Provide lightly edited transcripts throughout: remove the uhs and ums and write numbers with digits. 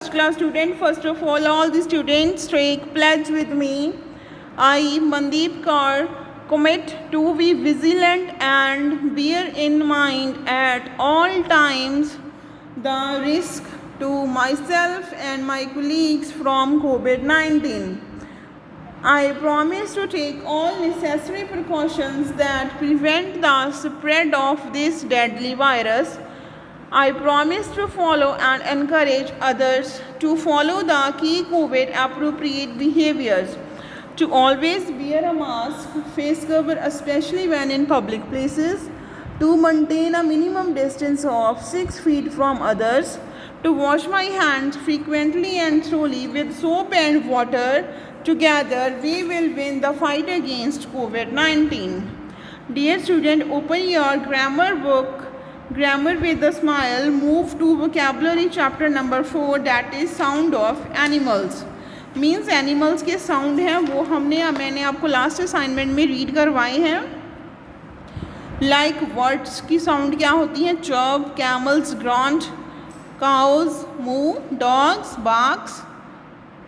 first class student. First of all the students take pledge with me. I, Mandeep Kaur, commit to be vigilant and bear in mind at all times the risk to myself and my colleagues from COVID-19. I promise to take all necessary precautions that prevent the spread of this deadly virus. I promise to follow and encourage others to follow the key COVID appropriate behaviors, to always wear a mask, face cover especially when in public places, to maintain a minimum distance of 6 feet from others, to wash my hands frequently and thoroughly with soap and water. Together we will win the fight against COVID-19. Dear student, open your grammar book, Grammar with a Smile. Move to vocabulary chapter number 4, that is sound of animals. Means animals के sound हैं वो मैंने आपको last assignment में read करवाए हैं. Like words की sound क्या होती हैं? Chirp, camels grunt, cows moo, dogs barks,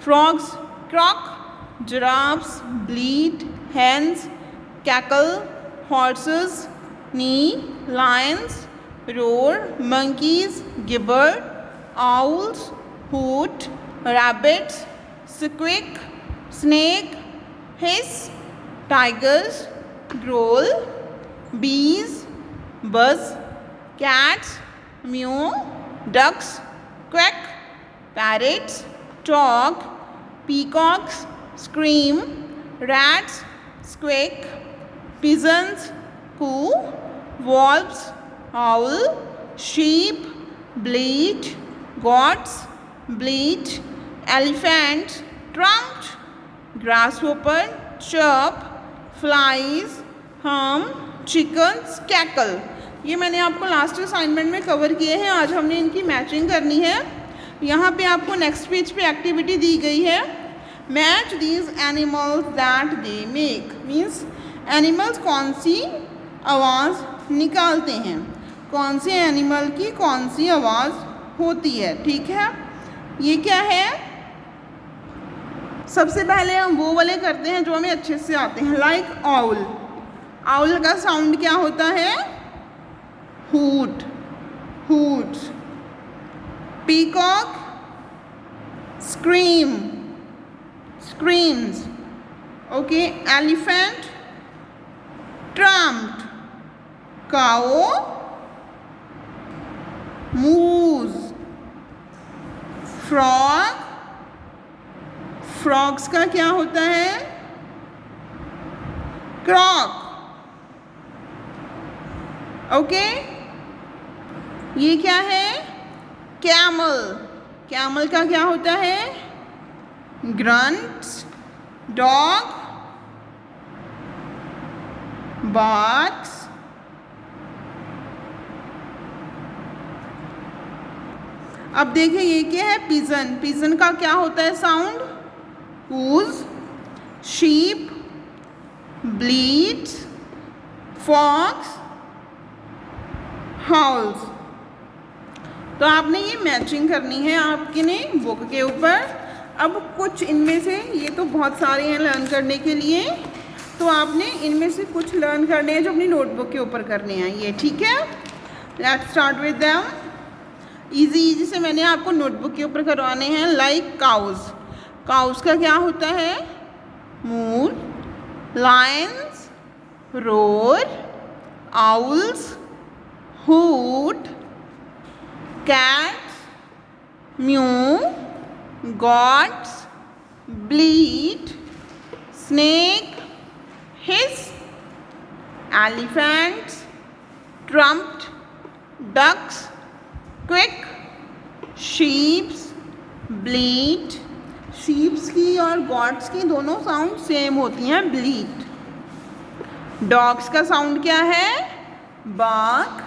frogs croak, giraffes bleat, hens cackle, horses neigh, lions roar, monkeys gibber, owls hoot, rabbits squeak, snake hiss, tigers growl, bees buzz, cats meow, ducks quack, parrots talk, peacocks scream, rats squeak, pigeons coo, wolves owl, sheep bleat, goats bleat, elephant trumped, grasshopper chirp, flies hum, chickens cackle. ये मैंने आपको last assignment में cover किए हैं. आज हमने इनकी matching करनी है. यहाँ पे आपको नेक्स्ट पेज पे एक्टिविटी दी गई है. Match these animals that they make. Means animals कौन सी आवाज़ निकालते हैं, कौन से एनिमल की कौन सी आवाज़ होती है. ठीक है, ये क्या है? सबसे पहले हम वो वाले करते हैं जो हमें अच्छे से आते हैं. Like owl. आउल का साउंड क्या होता है? Hoot hoot. Peacock scream screams. Okay. Elephant trumpet. Cow moos. Frog, frogs का क्या होता है? क्रॉक. ओके. ये क्या है? कैमल. कैमल का क्या होता है? ग्रंट्स. Dog barks. अब देखिए ये क्या है? पिजन. पिजन का क्या होता है sound? Coos. Sheep bleats, fox howls. तो आपने ये मैचिंग करनी है आपके ने बुक के ऊपर. अब कुछ इनमें से, ये तो बहुत सारे हैं लर्न करने के लिए, तो आपने इनमें से कुछ लर्न करने हैं जो अपनी नोटबुक के ऊपर करने हैं. ये ठीक है. Let's start with them. Easy से मैंने आपको नोटबुक के ऊपर करवाने हैं. Like cows. काउज का क्या होता है? Moo. Lions roar, owls hoot, cats mew, goats bleat, snake hiss, elephants trumpet, ducks quack, sheeps bleat. Sheeps की और गॉट्स की दोनों साउंड सेम होती हैं, ब्लीट. डॉग्स का साउंड क्या है? बार्क.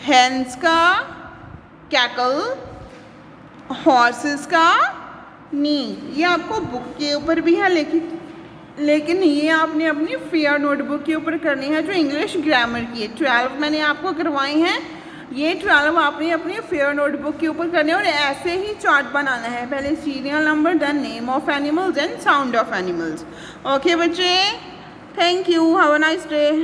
हेन्स का कैकल. हॉर्सेस का नी. ये आपको बुक के ऊपर भी है, लेकिन ये आपने अपनी फेयर नोटबुक के ऊपर करनी है जो इंग्लिश ग्रामर की है. 12 मैंने आपको करवाई हैं. ये 12 आपने अपनी फेयर नोटबुक के ऊपर करने और ऐसे ही चार्ट बनाना है, पहले serial number, then name of animals and sound of animals. Okay बच्चे, thank you, have a nice day.